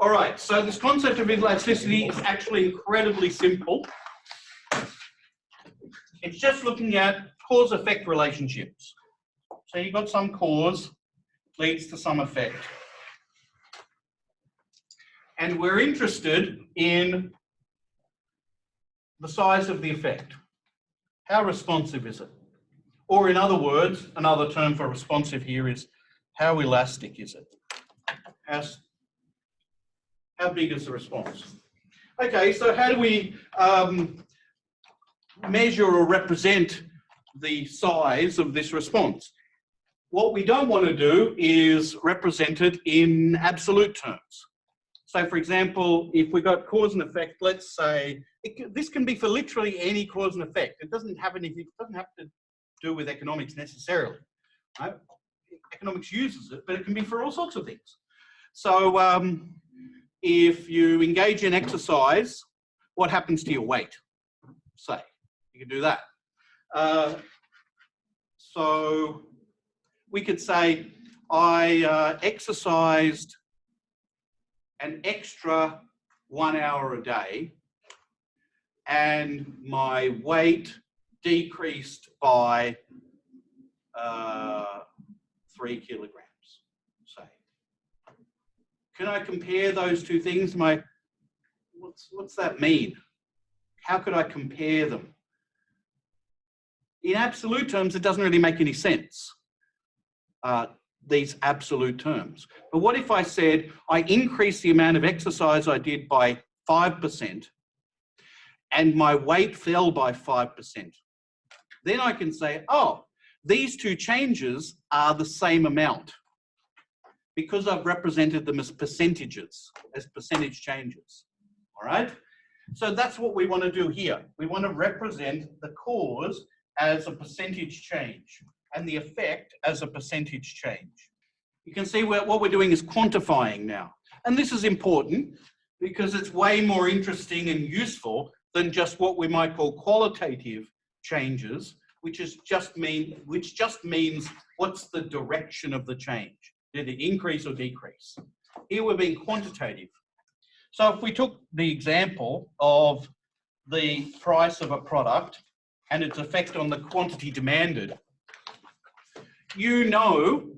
All right, so this concept of elasticity is actually incredibly simple. It's just looking at cause-effect relationships. So you've got some cause leads to some effect. And we're interested in the size of the effect. How responsive is it? Or in other words, another term for responsive here is how elastic is it? How big is the response? Okay, so how do we measure or represent the size of this response? What we don't want to do is represent it in absolute terms. So for example, if we got cause and effect, let's say, this can be for literally any cause and effect. It doesn't have anything, it doesn't have to do with economics necessarily. Right? Economics uses it, but it can be for all sorts of things. So if you engage in exercise, what happens to your weight? Say, you can do that. So we could say, I exercised an extra 1 hour a day and my weight decreased by 3 kilograms, say. Can I compare those two things? What's that mean? How could I compare them? In absolute terms, it doesn't really make any sense, these absolute terms. But what if I said, I increased the amount of exercise I did by 5% and my weight fell by 5%? Then I can say, oh, these two changes are the same amount because I've represented them as percentages, as percentage changes, all right? So that's what we want to do here. We want to represent the cause as a percentage change and the effect as a percentage change. You can see what we're doing is quantifying now. And this is important because it's way more interesting and useful than just what we might call qualitative changes, which just means what's the direction of the change? Did it increase or decrease? Here we're being quantitative. So if we took the example of the price of a product and its effect on the quantity demanded, you know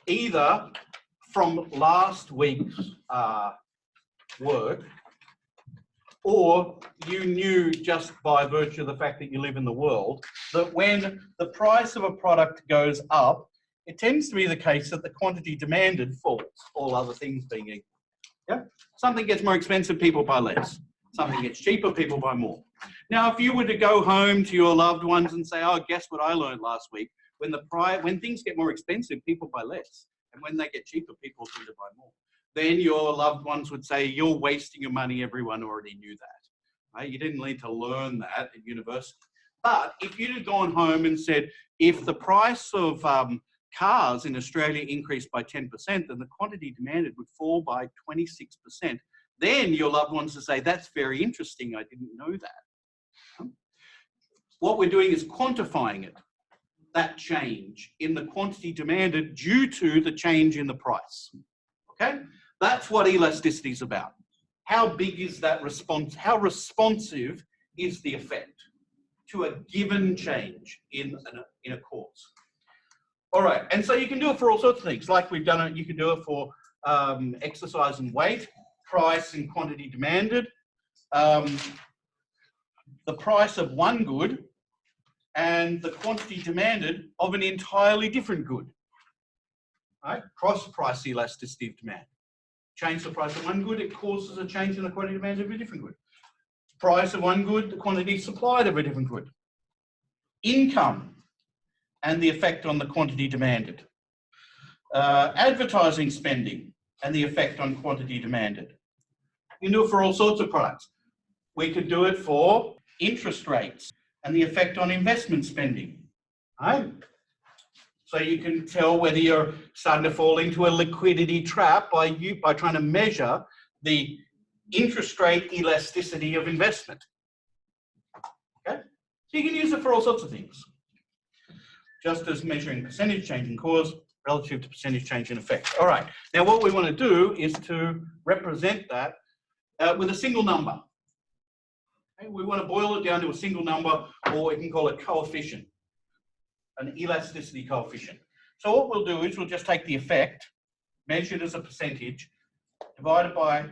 either from last week's work, or you knew just by virtue of the fact that you live in the world, that when the price of a product goes up, it tends to be the case that the quantity demanded falls, all other things being equal. Yeah? Something gets more expensive, people buy less. Something gets cheaper, people buy more. Now, if you were to go home to your loved ones and say, oh, guess what I learned last week? When things get more expensive, people buy less. And when they get cheaper, people tend to buy more. Then your loved ones would say, you're wasting your money, everyone already knew that. Right? You didn't need to learn that at university. But if you'd have gone home and said, if the price of cars in Australia increased by 10%, then the quantity demanded would fall by 26%. Then your loved ones would say, that's very interesting, I didn't know that. What we're doing is quantifying it, that change in the quantity demanded due to the change in the price. Okay? That's what elasticity is about. How big is that response? How responsive is the effect to a given change in a cause? All right, and so you can do it for all sorts of things. Like we've done it, you can do it for exercise and weight, price and quantity demanded, the price of one good and the quantity demanded of an entirely different good. Right? Cross-price elasticity of demand. Change the price of one good, it causes a change in the quantity demanded of a different good. Price of one good, the quantity supplied of a different good. Income and the effect on the quantity demanded. Advertising spending and the effect on quantity demanded. You can do it for all sorts of products. We could do it for interest rates and the effect on investment spending. Right? So you can tell whether you're starting to fall into a liquidity trap by trying to measure the interest rate elasticity of investment. Okay? So you can use it for all sorts of things. Just as measuring percentage change in cause, relative to percentage change in effect. All right, now what we want to do is to represent that with a single number. Okay? We want to boil it down to a single number, or we can call it coefficient, an elasticity coefficient. So what we'll do is we'll just take the effect, measured as a percentage, divided by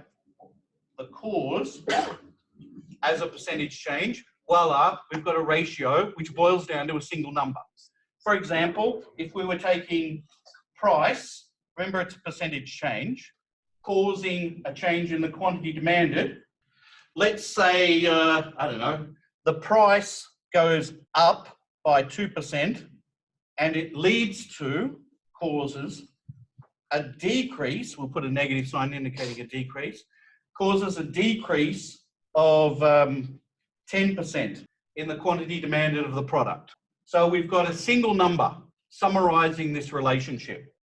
the cause as a percentage change. Voila, we've got a ratio which boils down to a single number. For example, if we were taking price, remember it's a percentage change, causing a change in the quantity demanded. Let's say, I don't know, the price goes up by 2% and it leads to, causes a decrease, we'll put a negative sign indicating a decrease, causes a decrease of 10% in the quantity demanded of the product. So we've got a single number summarizing this relationship.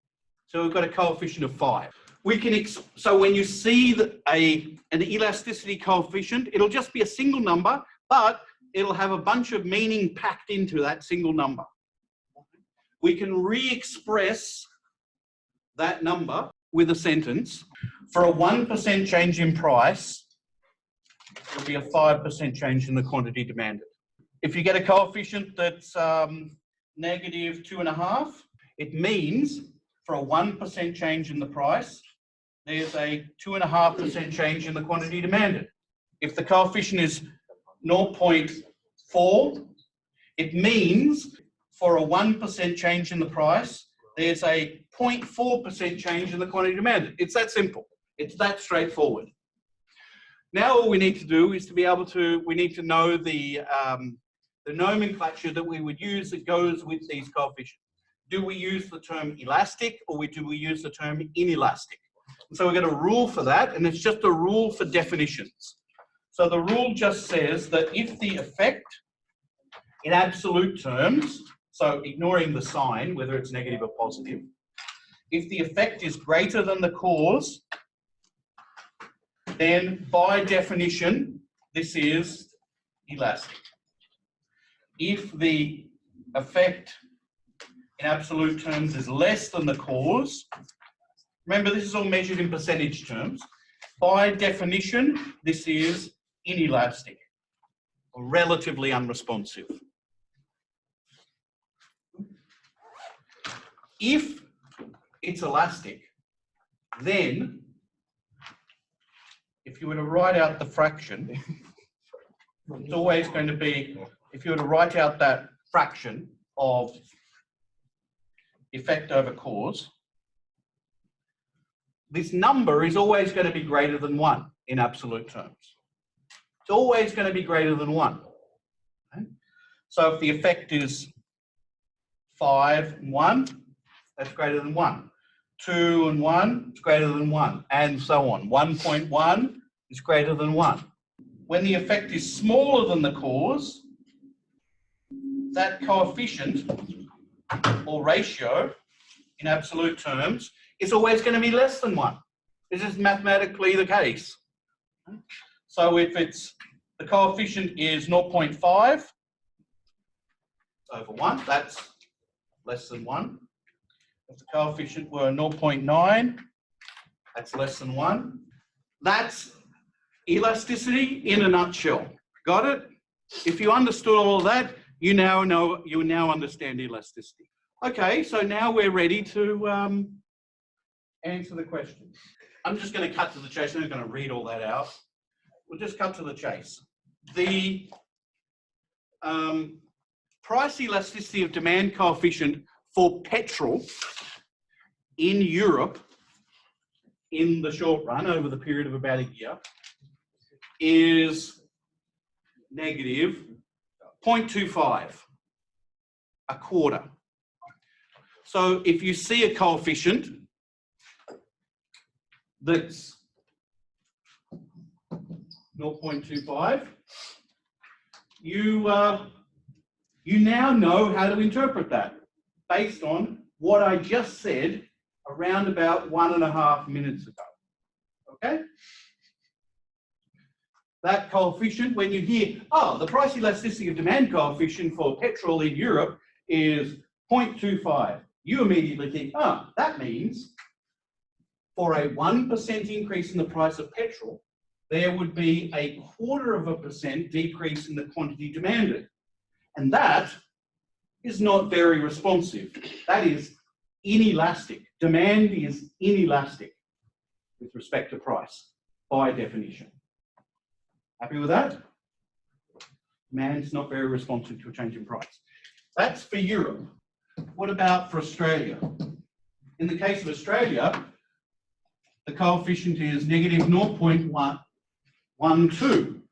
So we've got a coefficient of 5. We can, so when you see an elasticity coefficient, it'll just be a single number, but it'll have a bunch of meaning packed into that single number. We can re-express that number with a sentence. For a 1% change in price, it'll be a 5% change in the quantity demanded. If you get a coefficient that's negative 2.5, it means for a 1% change in the price, there's a 2.5% change in the quantity demanded. If the coefficient is 0.4, it means for a 1% change in the price, there's a 0.4% change in the quantity demanded. It's that simple. It's that straightforward. Now all we need to do is to be able to, we need to know the nomenclature that we would use that goes with these coefficients. Do we use the term elastic or do we use the term inelastic? And so we've got a rule for that, and it's just a rule for definitions. So the rule just says that if the effect in absolute terms, so ignoring the sign, whether it's negative or positive, if the effect is greater than the cause, then by definition, this is elastic. If the effect in absolute terms is less than the cause, remember this is all measured in percentage terms, by definition, this is inelastic or relatively unresponsive. If it's elastic, then if you were to write out the fraction, it's always going to be, if you were to write out that fraction of effect over cause, this number is always going to be greater than 1 in absolute terms. It's always going to be greater than 1. Okay? So if the effect is 5 and 1, that's greater than 1. 2 and 1, it's greater than 1, and so on. 1.1 is greater than 1. When the effect is smaller than the cause, that coefficient or ratio in absolute terms is always going to be less than 1. This is mathematically the case. So if it's the coefficient is 0.5 over 1, that's less than 1. If the coefficient were 0.9, that's less than 1. That's elasticity in a nutshell. Got it? If you understood all of that, you now understand elasticity. Okay, so now we're ready to answer the questions. I'm just going to cut to the chase. I'm not going to read all that out. We'll just cut to the chase. The price elasticity of demand coefficient for petrol in Europe in the short run over the period of about a year is negative 0.25, a quarter. So if you see a coefficient that's 0.25, you now know how to interpret that based on what I just said around about 1.5 minutes ago. Okay? That coefficient, when you hear, oh, the price elasticity of demand coefficient for petrol in Europe is 0.25. you immediately think, oh, that means for a 1% increase in the price of petrol, there would be a 0.25% decrease in the quantity demanded. And that is not very responsive. That is inelastic. Demand is inelastic with respect to price, by definition. Happy with that? Demand's not very responsive to a change in price. That's for Europe. What about for Australia? In the case of Australia, the coefficient is negative 0.112.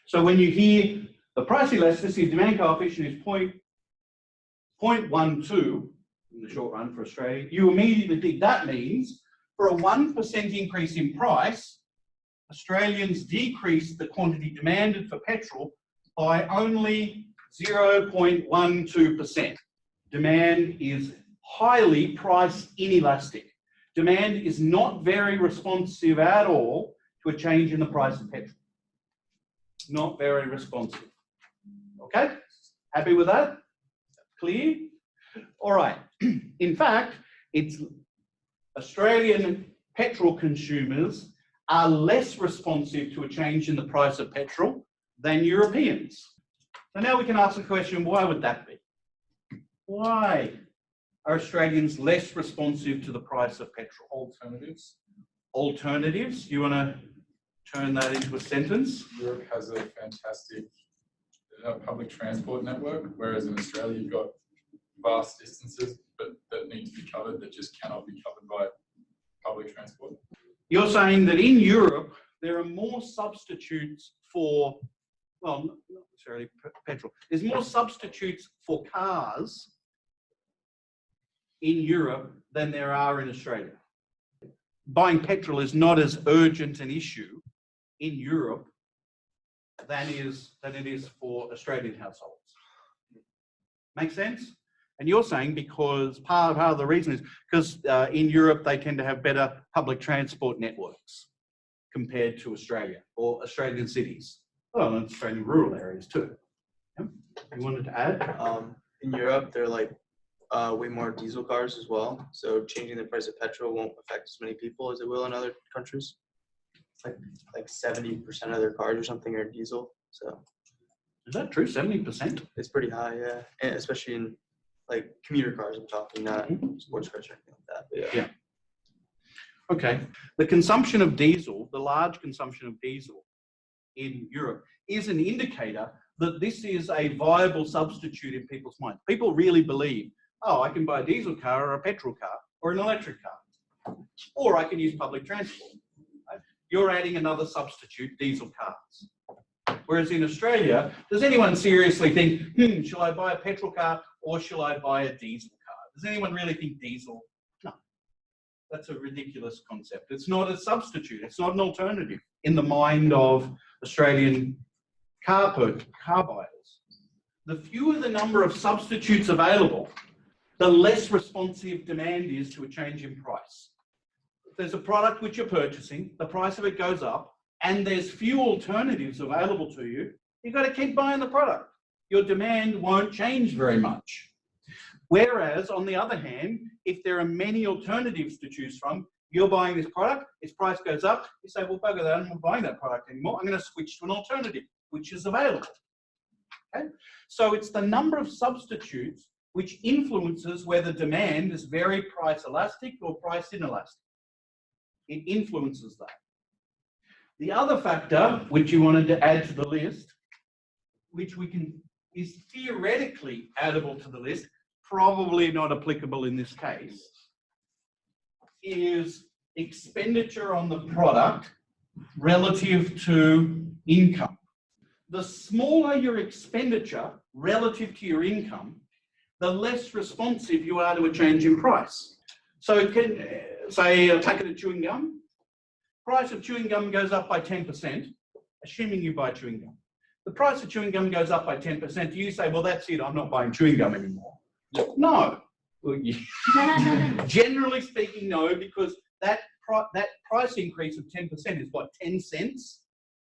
So when you hear the price elasticity of demand coefficient is 0.12 in the short run for Australia, you immediately think that means for a 1% increase in price, Australians decrease the quantity demanded for petrol by only 0.12%. Demand is highly price inelastic. Demand is not very responsive at all to a change in the price of petrol. Not very responsive. Okay? Happy with that? Clear? All right. In fact, it's Australian petrol consumers are less responsive to a change in the price of petrol than Europeans. So now we can ask the question, why would that be? Why are Australians less responsive to the price of petrol? Alternatives. Alternatives? You want to turn that into a sentence? Europe has a fantastic public transport network, whereas in Australia you've got vast distances that need to be covered that just cannot be covered by public transport. You're saying that in Europe there are more substitutes for, well, not necessarily petrol. There's more substitutes for cars in Europe than there are in Australia. Buying petrol is not as urgent an issue in Europe than it is for Australian households. Make sense? And you're saying because part of the reason is because in Europe they tend to have better public transport networks compared to Australia or Australian cities. Well, and Australian rural areas too. Yeah? You wanted to add? In Europe, they're like way more diesel cars as well. So changing the price of petrol won't affect as many people as it will in other countries. Like 70% of their cars or something are diesel. So is that true? 70%? It's pretty high, yeah. And especially in like commuter cars, I'm talking, not sports cars or anything like that. But yeah. Okay. The consumption of diesel, the large consumption of diesel in Europe is an indicator that this is a viable substitute in people's minds. People really believe, oh, I can buy a diesel car or a petrol car or an electric car, or I can use public transport. Right? You're adding another substitute, diesel cars. Whereas in Australia, does anyone seriously think, shall I buy a petrol car or shall I buy a diesel car? Does anyone really think diesel? No. That's a ridiculous concept. It's not a substitute. It's not an alternative in the mind of Australian car buyers. The fewer the number of substitutes available, the less responsive demand is to a change in price. If there's a product which you're purchasing, the price of it goes up, and there's few alternatives available to you, you've got to keep buying the product. Your demand won't change very much. Whereas, on the other hand, if there are many alternatives to choose from, you're buying this product, its price goes up, you say, well, bugger that, I'm not buying that product anymore, I'm going to switch to an alternative, which is available. Okay? So it's the number of substitutes which influences whether demand is very price elastic or price inelastic. It influences that. The other factor which you wanted to add to the list, which is theoretically addable to the list, probably not applicable in this case, is expenditure on the product relative to income. The smaller your expenditure relative to your income, the less responsive you are to a change in price. So say a packet of chewing gum, price of chewing gum goes up by 10%, assuming you buy chewing gum. The price of chewing gum goes up by 10%. Do you say, well, that's it, I'm not buying chewing gum anymore? No. Well, generally speaking, no, because that price increase of 10% is what, 10 cents,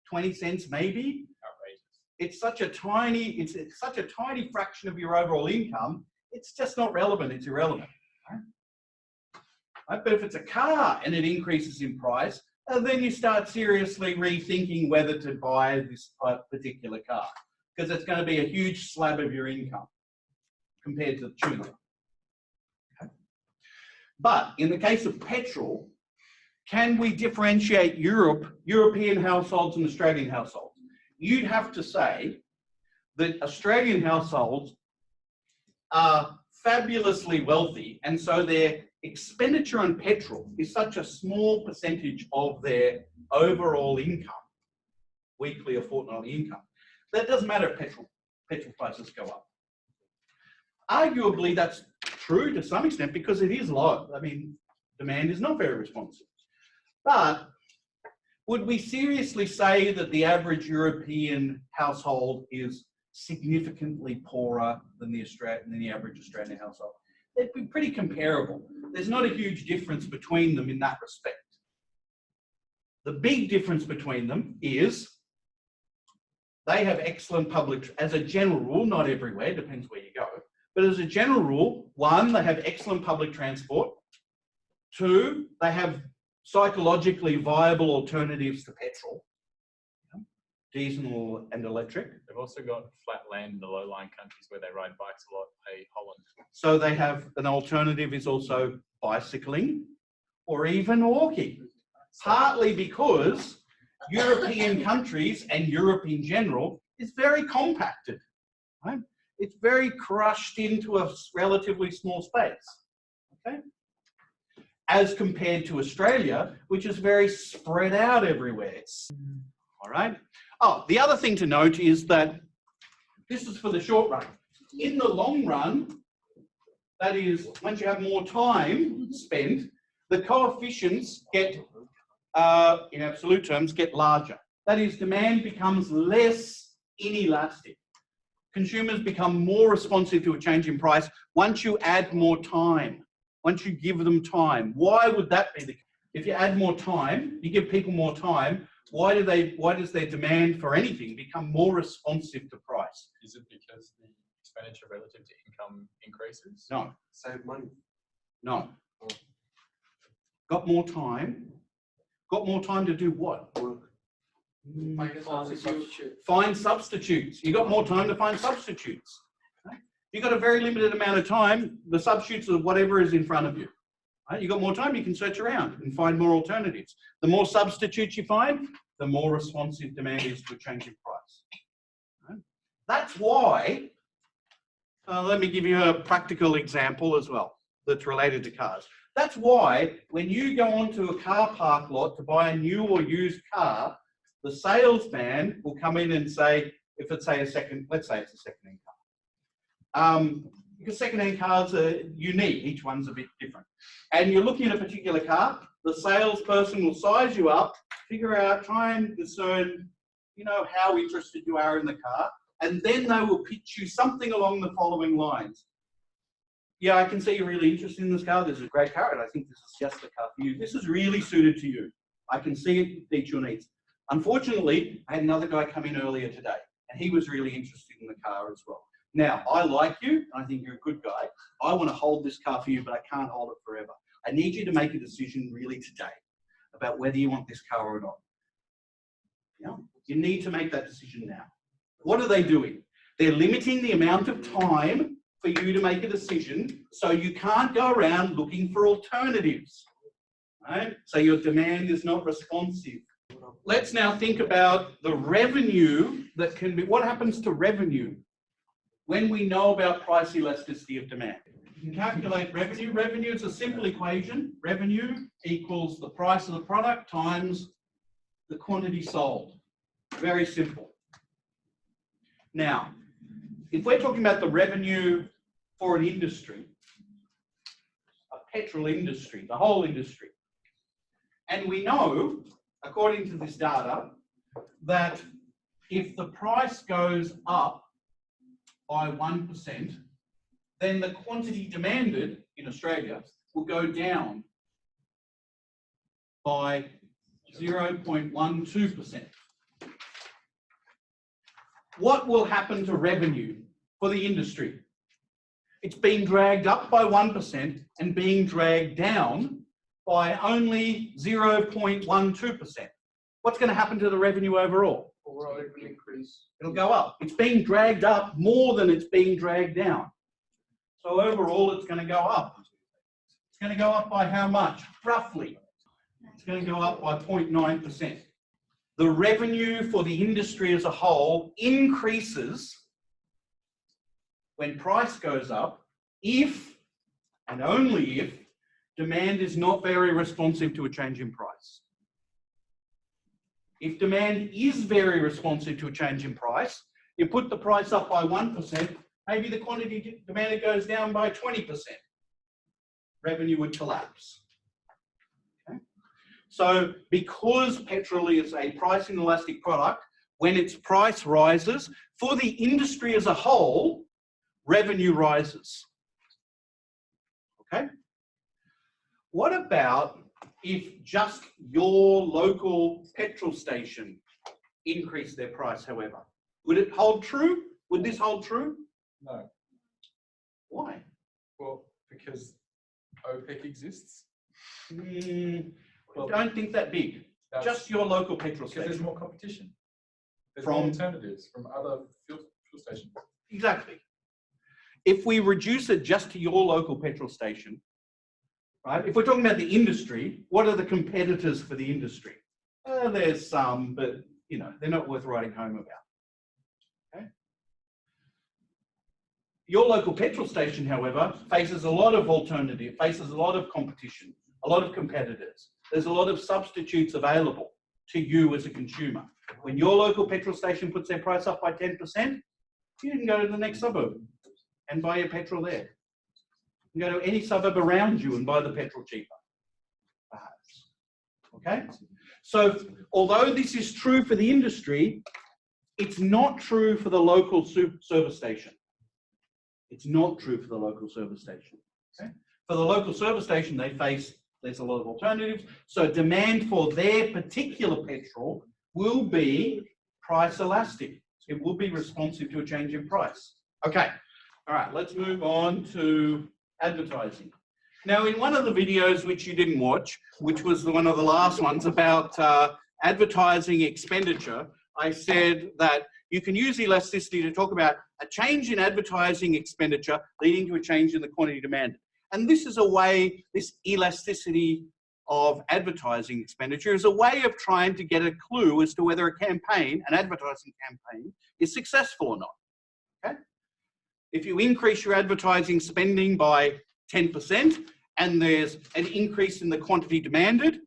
20 cents maybe? Outrageous. It's such a tiny fraction of your overall income, it's just not relevant, it's irrelevant. Right? But if it's a car and it increases in price, then you start seriously rethinking whether to buy this particular car, because it's going to be a huge slab of your income compared to the tune-up. Okay. But in the case of petrol, can we differentiate European households and Australian households? You'd have to say that Australian households are fabulously wealthy, and so their expenditure on petrol is such a small percentage of their overall income, weekly or fortnightly income, that it doesn't matter if petrol prices go up. Arguably, that's true to some extent because it is low. I mean, demand is not very responsive. But would we seriously say that the average European household is significantly poorer than the average Australian household? They'd be pretty comparable. There's not a huge difference between them in that respect. The big difference between them is they have excellent public, as a general rule, not everywhere, depends where you go, but as a general rule, one, they have excellent public transport. Two, they have psychologically viable alternatives to petrol, diesel and electric. They've also got flat land in the low-lying countries where they ride bikes a lot, Holland. So they have an alternative is also bicycling or even walking, partly because European countries and Europe in general is very compacted, right? It's very crushed into a relatively small space, okay? As compared to Australia, which is very spread out everywhere. All right. Oh, the other thing to note is that this is for the short run. In the long run, that is, once you have more time spent, the coefficients get, in absolute terms, get larger. That is, demand becomes less inelastic. Consumers become more responsive to a change in price once you add more time. Once you give them time. Why would that be the case? If you add more time, you give people more time, why does their demand for anything become more responsive to price? Is it because the expenditure relative to income increases? No. Save money. No. Got more time. Got more time to do what? Work. Find substitutes. You got more time to find substitutes. You've got a very limited amount of time. The substitutes are whatever is in front of you. Right? You've got more time, you can search around and find more alternatives. The more substitutes you find, the more responsive demand is to a change in price. Right? That's why, let me give you a practical example as well that's related to cars. That's why when you go onto a car park lot to buy a new or used car, the salesman will come in and say, if it's say let's say it's a second-hand car. Because second-hand cars are unique, each one's a bit different. And you're looking at a particular car, the salesperson will size you up, figure out, try and discern, you know, how interested you are in the car, and then they will pitch you something along the following lines. Yeah, I can see you're really interested in this car. This is a great car, and I think this is just the car for you. This is really suited to you. I can see it meets your needs. Unfortunately, I had another guy come in earlier today, and he was really interested in the car as well. Now, I like you, and I think you're a good guy. I want to hold this car for you, but I can't hold it forever. I need you to make a decision really today about whether you want this car or not. You know, you need to make that decision now. What are they doing? They're limiting the amount of time for you to make a decision, so you can't go around looking for alternatives. Right? So your demand is not responsive. Let's now think about the revenue that can be, what happens to revenue when we know about price elasticity of demand? You can calculate revenue. Revenue is a simple equation. Revenue equals the price of the product times the quantity sold. Very simple. Now, if we're talking about the revenue for an industry, a petrol industry, the whole industry, and we know, according to this data, that if the price goes up by 1%, then the quantity demanded in Australia will go down by 0.12%. What will happen to revenue for the industry? it's being dragged up by 1% and being dragged down by only 0.12%. What's going to happen to the revenue overall? Overall, it will increase. It'll go up. It's being dragged up more than it's being dragged down. So overall, it's going to go up. It's going to go up by how much? Roughly. It's going to go up by 0.9%. The revenue for the industry as a whole increases when price goes up if, and only if, demand is not very responsive to a change in price. If demand is very responsive to a change in price, you put the price up by 1%, maybe the quantity demanded goes down by 20%. Revenue would collapse. Okay? So because petrol is a price inelastic product, when its price rises, for the industry as a whole, revenue rises. Okay? What about if just your local petrol station increased their price, however? Would it hold true? Would this hold true? No. Why? Well, because OPEC exists. I don't think that big. Just your local petrol Because there's station. more competition. There's From- more alternatives from other fuel stations. Exactly. If we reduce it just to your local petrol station, right? If we're talking about the industry, what are the competitors for the industry? There's some, but you know, they're not worth writing home about. Okay. Your local petrol station, however, faces a lot of alternative, faces a lot of competition, a lot of competitors. There's a lot of substitutes available to you as a consumer. When your local petrol station puts their price up by 10%, you can go to the next suburb and buy your petrol there. You can go to any suburb around you and buy the petrol cheaper, perhaps. Okay? So, although this is true for the industry, it's not true for the local service station. It's not true for the local service station. Okay? For the local service station, there's a lot of alternatives. So demand for their particular petrol will be price elastic. It will be responsive to a change in price. Okay. All right, let's move on to advertising. Now, in one of the videos which you didn't watch, which was one of the last ones about advertising expenditure, I said that you can use elasticity to talk about a change in advertising expenditure leading to a change in the quantity demanded. And this is a way, this elasticity of advertising expenditure is a way of trying to get a clue as to whether a campaign, an advertising campaign, is successful or not. Okay? If you increase your advertising spending by 10% and there's an increase in the quantity demanded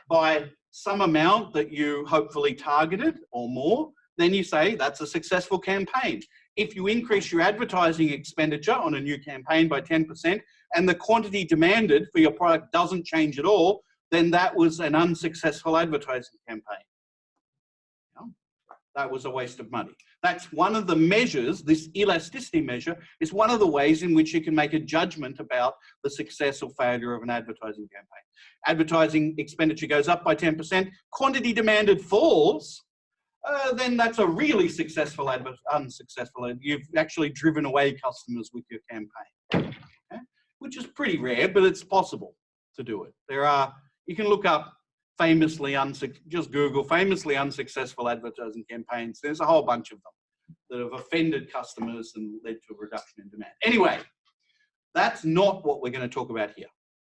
by some amount that you hopefully targeted or more, then you say that's a successful campaign. If you increase your advertising expenditure on a new campaign by 10% and the quantity demanded for your product doesn't change at all, then that was an unsuccessful advertising campaign. You know, that was a waste of money. That's one of the measures, this elasticity measure, is one of the ways in which you can make a judgment about the success or failure of an advertising campaign. Advertising expenditure goes up by 10%, quantity demanded falls, then that's a really successful unsuccessful. You've actually driven away customers with your campaign, okay? Which is pretty rare, but it's possible to do it. There are, you can look up famously, just Google famously unsuccessful advertising campaigns. There's a whole bunch of them that have offended customers and led to a reduction in demand. Anyway, that's not what we're going to talk about here.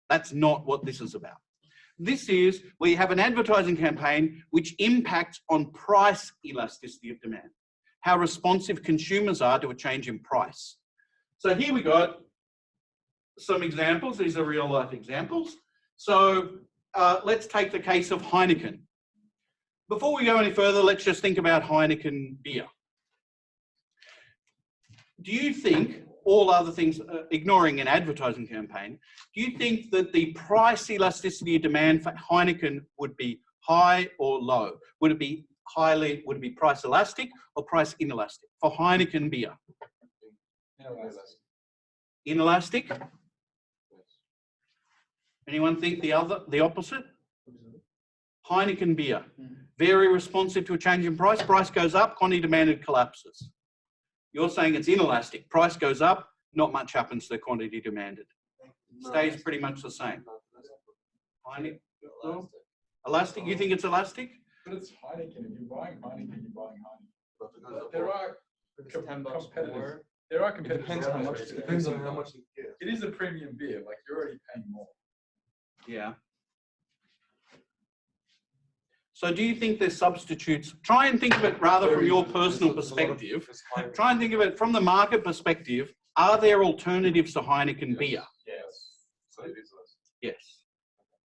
That's not what this is about. This is where you have an advertising campaign which impacts on price elasticity of demand, how responsive consumers are to a change in price. So here we got some examples. These are real life examples. So let's take the case of Heineken. Before we go any further, let's just think about Heineken beer. Do you think, all other things, ignoring an advertising campaign, do you think that the price elasticity of demand for Heineken would be high or low? Would it be price elastic or price inelastic for Heineken beer? Inelastic? Anyone think the opposite? Heineken beer, very responsive to a change in price. Price goes up, quantity demanded collapses. You're saying it's inelastic. Price goes up, not much happens to the quantity demanded. Stays pretty much the same. Heineken, no? Elastic, you think it's elastic? But it's Heineken. If you're buying Heineken, you're buying Heineken. There are competitors. There are competitors. Depends how much. Depends on how much you get. It is a premium beer. Like you're already paying more. Yeah. So do you think there's substitutes? Try and think of it rather from your personal perspective. Try and think of it from the market perspective. Are there alternatives to Heineken beer? Yes. So it is less. Yes.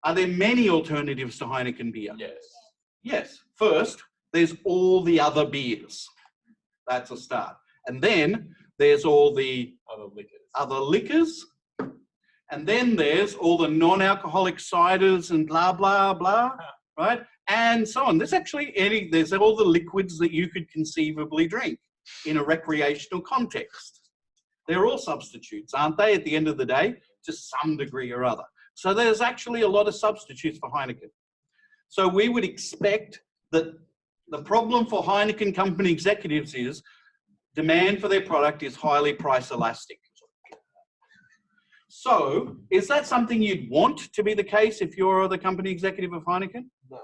Are there many alternatives to Heineken beer? Yes. Yes. First, there's all the other beers. That's a start. And then there's all the other liquors. And then there's all the non-alcoholic ciders and blah, blah, blah, right? And so on. There's actually there's all the liquids that you could conceivably drink in a recreational context. They're all substitutes, aren't they, at the end of the day, to some degree or other. So there's actually a lot of substitutes for Heineken. So we would expect that the problem for Heineken company executives is demand for their product is highly price elastic. So is that something you'd want to be the case if you're the company executive of Heineken? No.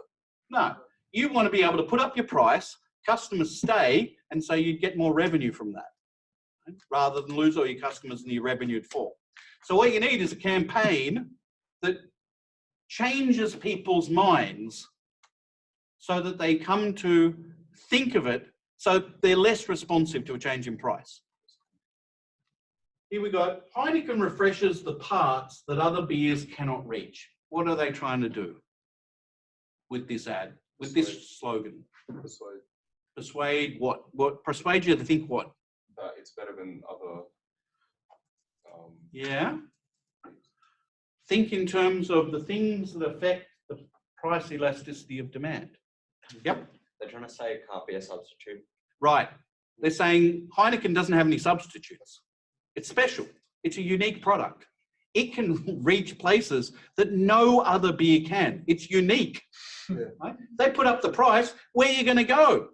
No. You want to be able to put up your price, customers stay, and so you'd get more revenue from that, right? Rather than lose all your customers and your revenue would fall. So what you need is a campaign that changes people's minds so that they come to think of it, so they're less responsive to a change in price. Here we go. Heineken refreshes the parts that other beers cannot reach. What are they trying to do with this ad, with this slogan? Persuade. Persuade what? What persuade you to think what? That it's better than other. Yeah. Think in terms of the things that affect the price elasticity of demand. Yep. They're trying to say it can't be a substitute. Right. They're saying Heineken doesn't have any substitutes. It's special. It's a unique product. It can reach places that no other beer can. It's unique. Yeah. Right? They put up the price. Where are you going to go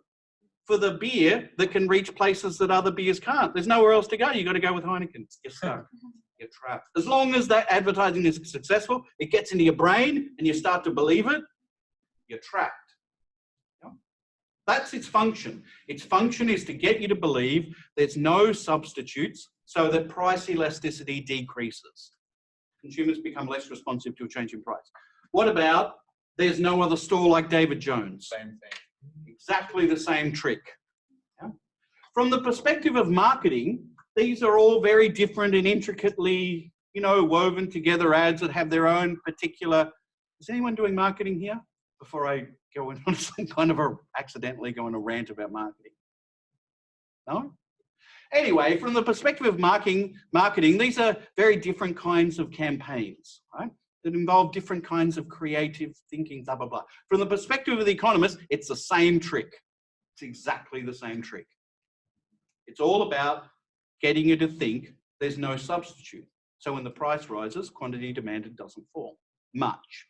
for the beer that can reach places that other beers can't? There's nowhere else to go. You've got to go with Heineken. You're stuck. You're trapped. As long as that advertising is successful, it gets into your brain and you start to believe it, you're trapped. That's its function. Its function is to get you to believe there's no substitutes so that price elasticity decreases. Consumers become less responsive to a change in price. What about there's no other store like David Jones? Same thing. Exactly the same trick. Yeah? From the perspective of marketing, these are all very different and intricately, woven together ads that have their own particular. Is anyone doing marketing here? Before I go on some kind of accidentally go on a rant about marketing. No? Anyway, from the perspective of marketing, these are very different kinds of campaigns, right? That involve different kinds of creative thinking, blah, blah, blah. From the perspective of the economist, it's the same trick. It's exactly the same trick. It's all about getting you to think there's no substitute. So when the price rises, quantity demanded doesn't fall much.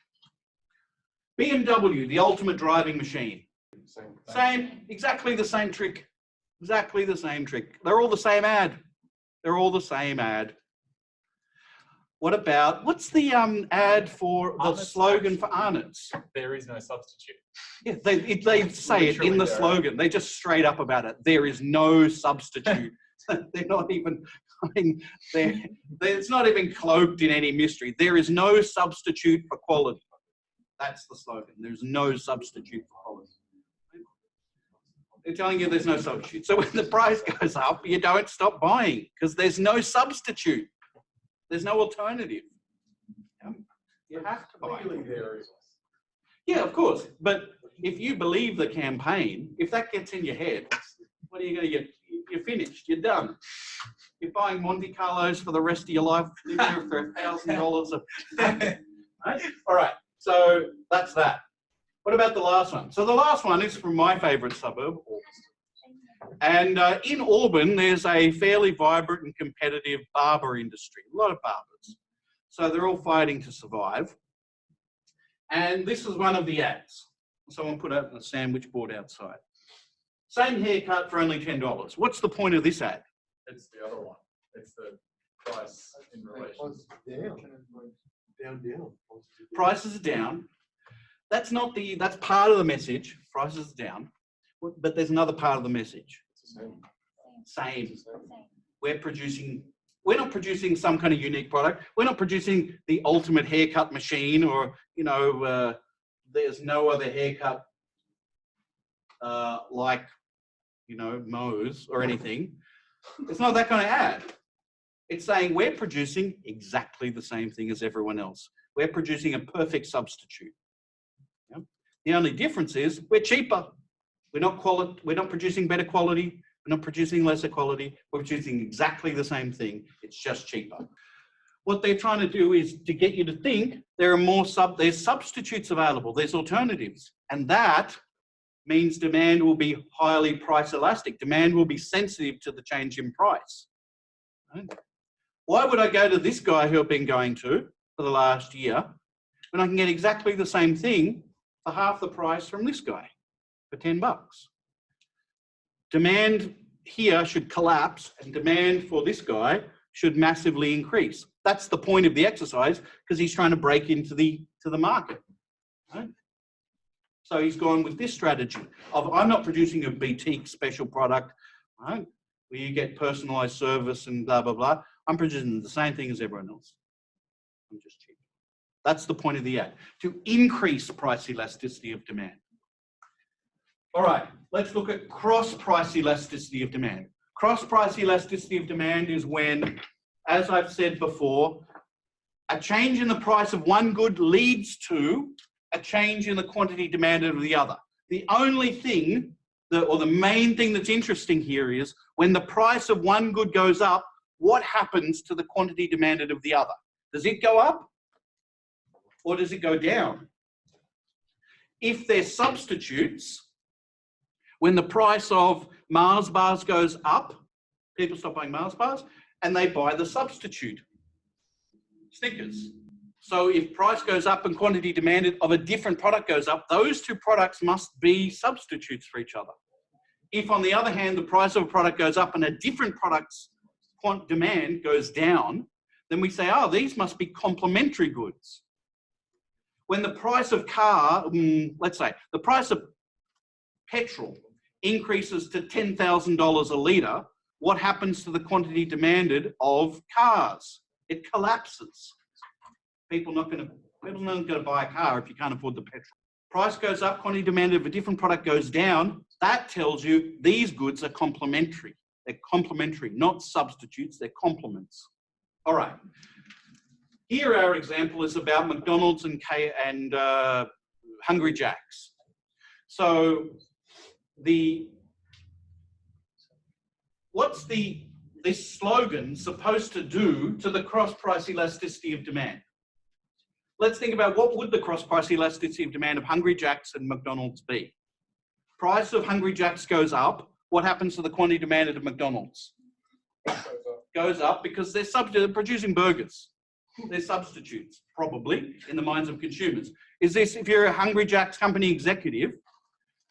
BMW, the ultimate driving machine. Same, exactly the same trick. Exactly the same trick. They're all the same ad. They're all the same ad. What about, what's the ad for the slogan for Arnott's? There is no substitute. Yeah, they say it in the slogan. They're just straight up about it. There is no substitute. They're not even, it's not even cloaked in any mystery. There is no substitute for quality. That's the slogan. There's no substitute for quality. They're telling you there's no substitute. So when the price goes up, you don't stop buying because there's no substitute. There's no alternative. You have to buy. There is. Yeah, of course. But if you believe the campaign, if that gets in your head, what are you going to get? You're finished. You're done. You're buying Monte Carlos for the rest of your life for $1,000. Right? All right. So that's that. What about the last one? So the last one is from my favourite suburb, Auburn. And in Auburn, there's a fairly vibrant and competitive barber industry. A lot of barbers. So they're all fighting to survive. And this is one of the ads. Someone put out a sandwich board outside. Same haircut for only $10. What's the point of this ad? It's the other one. It's the price in relation. Down. Prices are down. That's part of the message. Prices are down. But there's another part of the message. It's the Same. same. We're not producing some kind of unique product. We're not producing the ultimate haircut machine, or, there's no other haircut like, Moe's or anything. It's not that kind of ad. It's saying we're producing exactly the same thing as everyone else. We're producing a perfect substitute. Yeah? The only difference is we're cheaper. We're not producing better quality. We're not producing lesser quality. We're producing exactly the same thing. It's just cheaper. What they're trying to do is to get you to think there's substitutes available. There's alternatives. And that means demand will be highly price elastic. Demand will be sensitive to the change in price. Right? Why would I go to this guy who I've been going to for the last year when I can get exactly the same thing for half the price from this guy for $10? Demand here should collapse and demand for this guy should massively increase. That's the point of the exercise, because he's trying to break into the market. Right? So he's gone with this strategy of, I'm not producing a boutique special product, right, where you get personalized service and blah, blah, blah. I'm producing the same thing as everyone else. I'm just cheap. That's the point of the ad, to increase price elasticity of demand. All right, let's look at cross-price elasticity of demand. Cross-price elasticity of demand is when, as I've said before, a change in the price of one good leads to a change in the quantity demanded of the other. The only thing, or the main thing that's interesting here is when the price of one good goes up, what happens to the quantity demanded of the other? Does it go up or does it go down? If they're substitutes, when the price of Mars bars goes up, people stop buying Mars bars and they buy the substitute, Snickers. So if price goes up and quantity demanded of a different product goes up, those two products must be substitutes for each other. If, on the other hand, the price of a product goes up and a different product's demand goes down, then we say, oh, these must be complementary goods. When the price of let's say, the price of petrol increases to $10,000 a litre, what happens to the quantity demanded of cars? It collapses. People are not going to buy a car if you can't afford the petrol. Price goes up, quantity demanded of a different product goes down. That tells you these goods are complementary. They're complementary, not substitutes, they're complements. All right. Here our example is about McDonald's and Hungry Jack's. So what's this slogan supposed to do to the cross-price elasticity of demand? Let's think about what would the cross-price elasticity of demand of Hungry Jack's and McDonald's be? Price of Hungry Jack's goes up. What happens to the quantity demanded of McDonald's? Goes up because they're producing burgers. They're substitutes, probably, in the minds of consumers. Is this, if you're a Hungry Jack's company executive,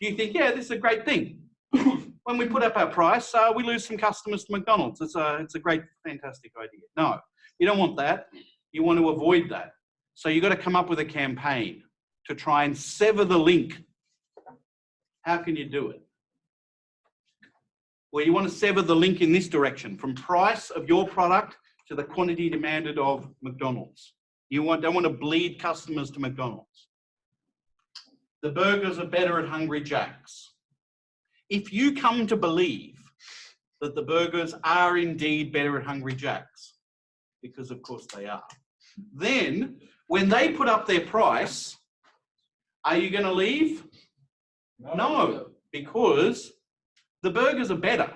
do you think, yeah, this is a great thing? When we put up our price, we lose some customers to McDonald's. It's a great, fantastic idea. No, you don't want that. You want to avoid that. So you've got to come up with a campaign to try and sever the link. How can you do it? Well, you want to sever the link in this direction, from price of your product to the quantity demanded of McDonald's. You don't want to bleed customers to McDonald's. The burgers are better at Hungry Jack's. If you come to believe that the burgers are indeed better at Hungry Jack's, because of course they are, then when they put up their price, are you going to leave? No, because the burgers are better.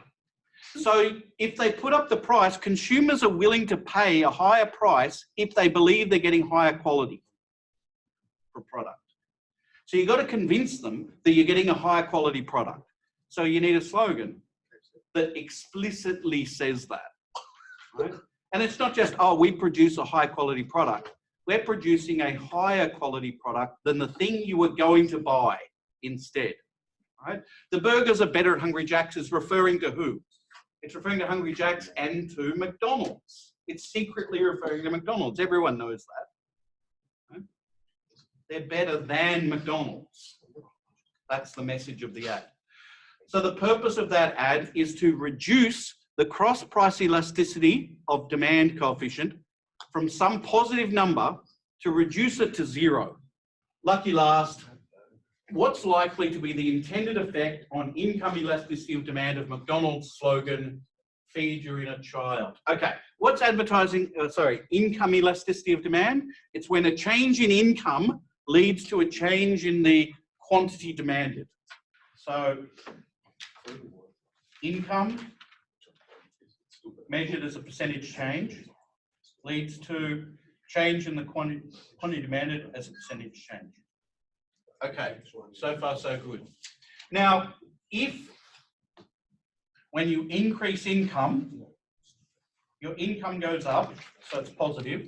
So if they put up the price, consumers are willing to pay a higher price if they believe they're getting higher quality for product. So you've got to convince them that you're getting a higher quality product. So you need a slogan that explicitly says that. Right? And it's not just, oh, we produce a high quality product. We're producing a higher quality product than the thing you were going to buy instead. Right? The burgers are better at Hungry Jack's is referring to who? It's referring to Hungry Jack's and to McDonald's. It's secretly referring to McDonald's. Everyone knows that. Right? They're better than McDonald's. That's the message of the ad. So the purpose of that ad is to reduce the cross-price elasticity of demand coefficient from some positive number to reduce it to 0. Lucky last, what's likely to be the intended effect on income elasticity of demand of McDonald's slogan, feed your inner child? Okay, what's income elasticity of demand? It's when a change in income leads to a change in the quantity demanded. So income measured as a percentage change leads to change in the quantity demanded as a percentage change. Okay, so far so good. Now, if when you increase income, your income goes up, so it's positive,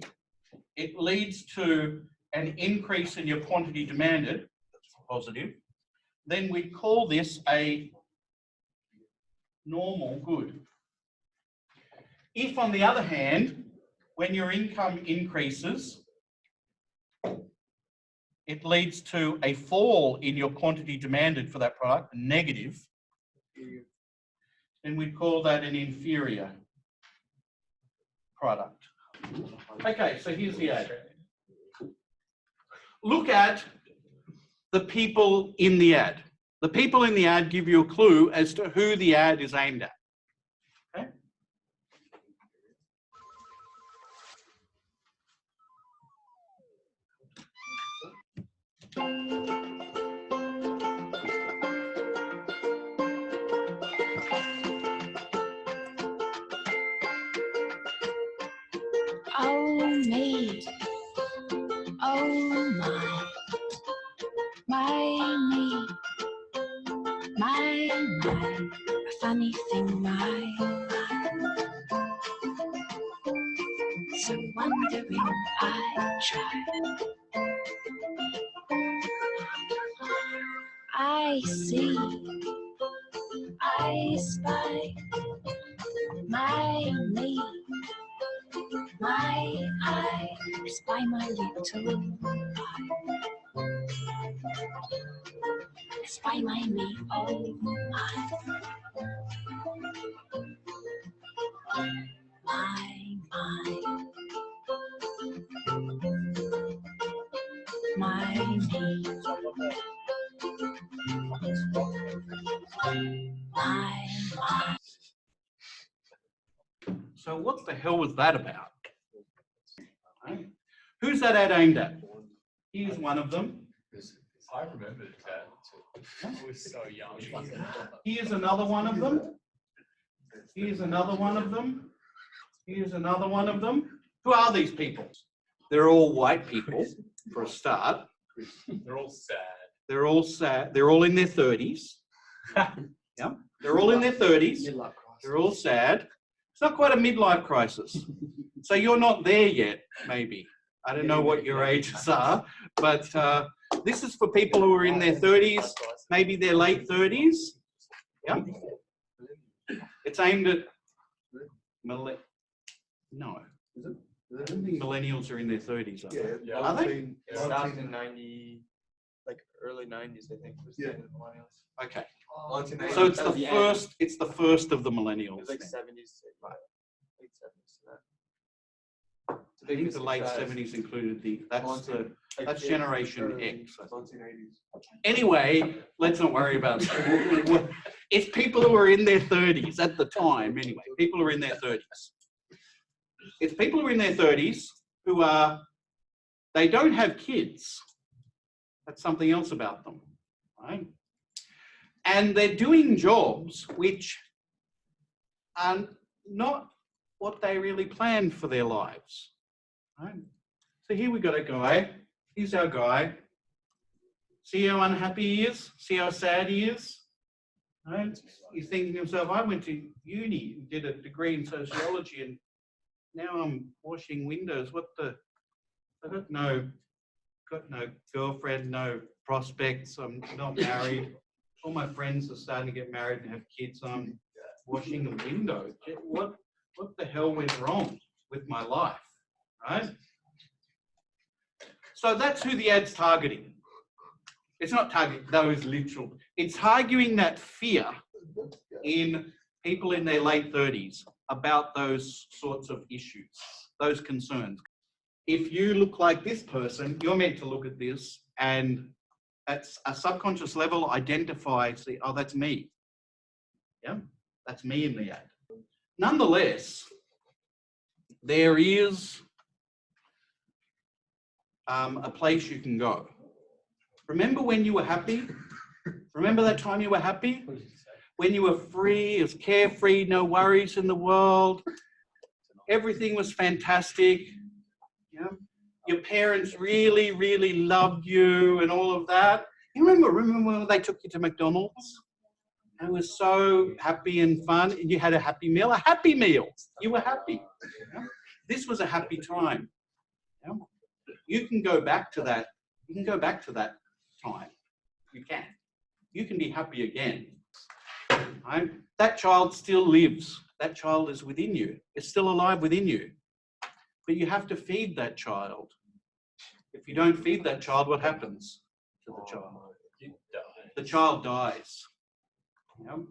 it leads to an increase in your quantity demanded, that's positive, then we call this a normal good. If, on the other hand, when your income increases, it leads to a fall in your quantity demanded for that product, negative, then we call that an inferior product. Okay, so here's the ad. Look at the people in the ad. The people in the ad give you a clue as to who the ad is aimed at. Okay? Oh me, oh my me, my, a funny thing, my. So wondering I try. I see, I spy, my me, my eye, spy my little eye. Spy my me, oh my. My me. My. So what the hell was that about? Right? Who's that ad aimed at? Here's one of them. I remember that. I was so young. Here's another one of them. Here's another one of them. Here's another one of them. Who are these people? They're all white people, for a start. They're all sad. They're all sad. They're all in their 30s. Yeah, they're all in their 30s. They're all sad. It's not quite a midlife crisis. So you're not there yet, maybe. I don't know what your ages are, but this is for people who are in their 30s, maybe their late 30s. Yeah. It's aimed at no. I don't think millennials are in their 30s, are they? Yeah. Are they? It started in 90, like early 90s, I think. Was the end of the millennials. Okay. Oh, So it's that was the end. first. It's the first of the It millennials. was like 70s, late 70s. I think the late 70s included the. That's Generation X. I think. Anyway, let's not worry about that. It's people who are in their 30s at the time. Anyway, people who are in their 30s. It's people who are in their 30s who are. They don't have kids. That's something else about them, right? And they're doing jobs which are not what they really planned for their lives. Right? So here we got a guy. Here's our guy. See how unhappy he is? See how sad he is? Right? He's thinking to himself, I went to uni and did a degree in sociology and now I'm washing windows. What the? I got no girlfriend, no prospects. I'm not married. All my friends are starting to get married and have kids. I'm washing a window. What the hell went wrong? with my life, right? So that's who the ad's targeting. It's not targeting those literal. It's arguing that fear in people in their late 30s about those sorts of issues, those concerns. If you look like this person, you're meant to look at this and at a subconscious level identify, see, oh, that's me. Yeah, that's me in the ad. Nonetheless, there is a place you can go. Remember when you were happy? Remember that time you were happy? When you were free, it was carefree, no worries in the world. Everything was fantastic. Yeah? Your parents really, really loved you and all of that. You remember when they took you to McDonald's? And it was so happy and fun, and you had a happy meal. A happy meal. You were happy. Yeah? This was a happy time. Yeah? You can go back to that. You can go back to that time. You can. You can be happy again. Right? That child still lives. That child is within you. It's still alive within you. But you have to feed that child. If you don't feed that child, what happens to the child? The child dies. You know?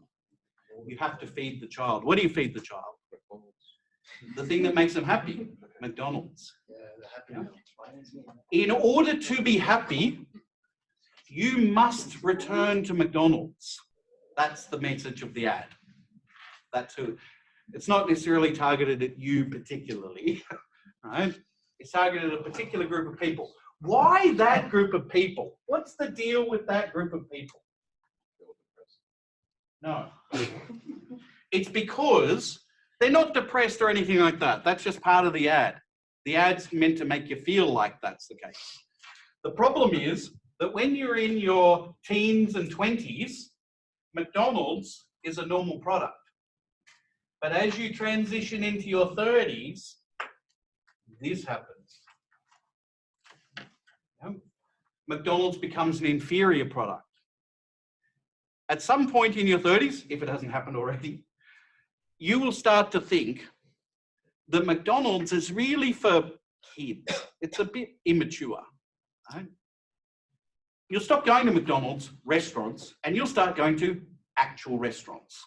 You have to feed the child. What do you feed the child? The thing that makes them happy. McDonald's. Yeah? In order to be happy, you must return to McDonald's. That's the message of the ad. That's who. It's not necessarily targeted at you particularly, right? It's targeted at a particular group of people. Why that group of people? What's the deal with that group of people? No. It's because they're not depressed or anything like that. That's just part of the ad. The ad's meant to make you feel like that's the case. The problem is that when you're in your teens and 20s, McDonald's is a normal product. But as you transition into your 30s, this happens. Yeah? McDonald's becomes an inferior product. At some point in your 30s, if it hasn't happened already, you will start to think that McDonald's is really for kids. It's a bit immature. Right? You'll stop going to McDonald's restaurants and you'll start going to actual restaurants.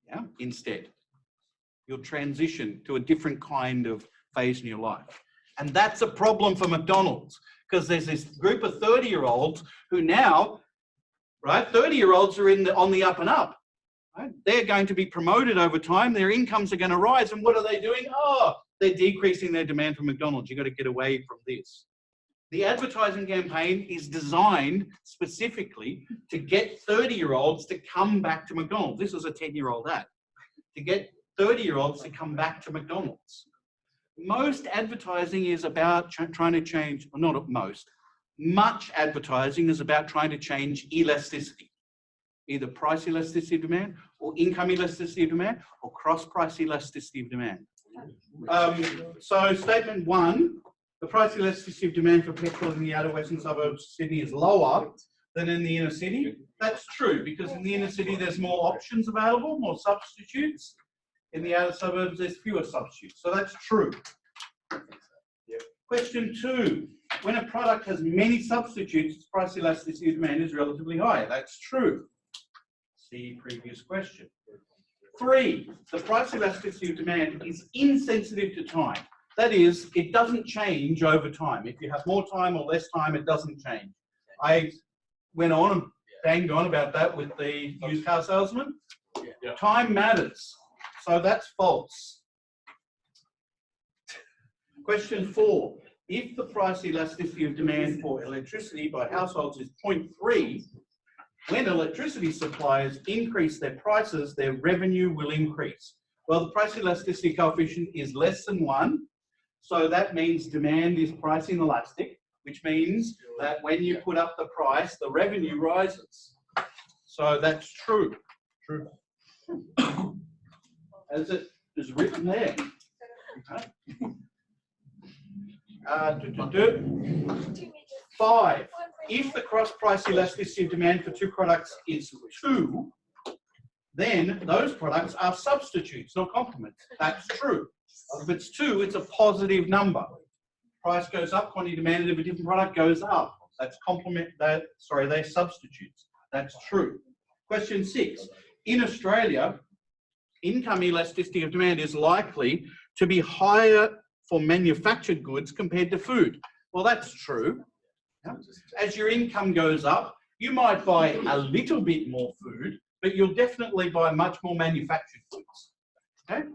Yeah, instead. You'll transition to a different kind of phase in your life. And that's a problem for McDonald's because there's this group of 30-year-olds who now, right, 30-year-olds are on the up and up. Right? They're going to be promoted over time. Their incomes are going to rise. And what are they doing? Oh, they're decreasing their demand for McDonald's. You've got to get away from this. The advertising campaign is designed specifically to get 30-year-olds to come back to McDonald's. This is a 10-year-old ad. To get 30-year-olds to come back to McDonald's. Most advertising is about trying to change, or not most, much advertising is about trying to change elasticity. Either price elasticity of demand, or income elasticity of demand, or cross-price elasticity of demand. So statement one, the price elasticity of demand for petrol in the outer western suburbs of Sydney is lower than in the inner city. That's true, because in the inner city there's more options available, more substitutes. In the outer suburbs there's fewer substitutes. So that's true. Question two, when a product has many substitutes, its price elasticity of demand is relatively high. That's true. See previous question. Three, the price elasticity of demand is insensitive to time. That is, it doesn't change over time. If you have more time or less time, it doesn't change. I went on and banged on about that with the used car salesman. Yeah. Time matters. So that's false. Question four, if the price elasticity of demand for electricity by households is 0.3, when electricity suppliers increase their prices, their revenue will increase. Well, the price elasticity coefficient is less than 1. So that means demand is price inelastic, which means that when you put up the price, the revenue rises. So that's true. True. As it is written there. Five, if the cross-price elasticity of demand for two products is 2, then those products are substitutes, not complements. That's true. If it's 2, it's a positive number. Price goes up, quantity demanded of a different product goes up. That's they're substitutes. That's true. Question 6. In Australia, income elasticity of demand is likely to be higher for manufactured goods compared to food. Well, that's true. As your income goes up, you might buy a little bit more food, but you'll definitely buy much more manufactured goods. Okay?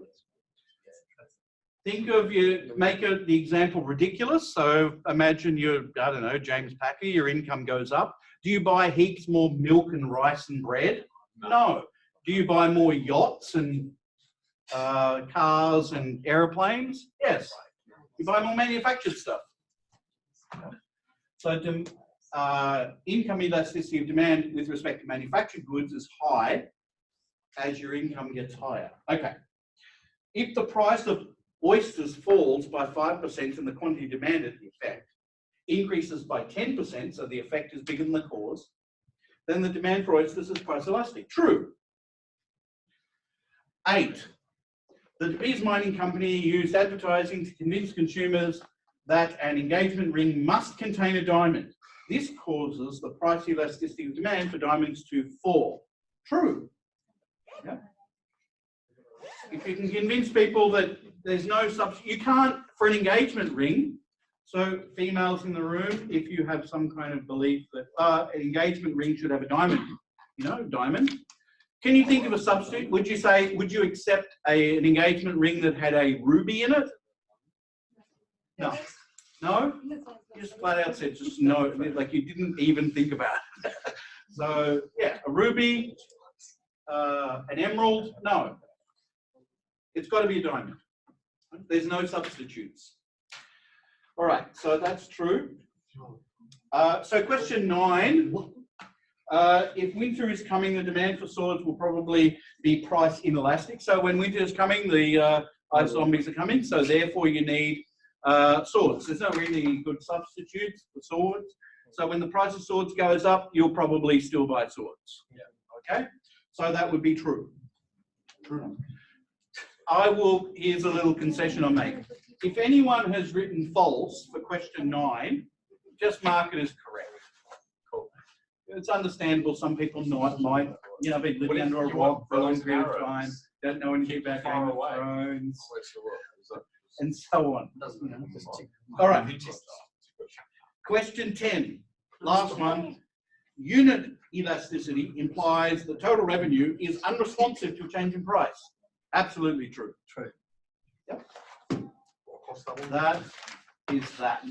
Think of make the example ridiculous. So imagine you're, I don't know, James Packer, your income goes up. Do you buy heaps more milk and rice and bread? No. Do you buy more yachts and cars and aeroplanes? Yes. You buy more manufactured stuff. So income elasticity of demand with respect to manufactured goods is high as your income gets higher. Okay. If the price of oysters falls by 5% and the quantity demanded, the effect, increases by 10%, so the effect is bigger than the cause, then the demand for oysters is price elastic. True. 8. The De Beers Mining Company used advertising to convince consumers that an engagement ring must contain a diamond. This causes the price elasticity of demand for diamonds to fall. True. Yeah. If you can convince people that there's no substitute, you can't, for an engagement ring, so females in the room, if you have some kind of belief that an engagement ring should have a diamond, diamond, can you think of a substitute? Would you accept an engagement ring that had a ruby in it? No. No? You just flat out said just no, like you didn't even think about it. So yeah, a ruby, an emerald, no. It's got to be a diamond. There's no substitutes. All right, so that's true. So question 9. If winter is coming, the demand for swords will probably be price inelastic. So when winter is coming, the ice zombies are coming. So therefore you need swords. There's not really good substitutes for swords. So when the price of swords goes up, you'll probably still buy swords. Yeah. Okay? So that would be true. True. Here's a little concession I make. If anyone has written false for question 9, just mark it as correct. Cool. It's understandable. Some people might be living under a rock for a long period of time, don't know anything about Game of Thrones, and so on. All right. Question 10, last one. Unit elasticity implies the total revenue is unresponsive to a change in price. Absolutely true. True. Yep. That is that.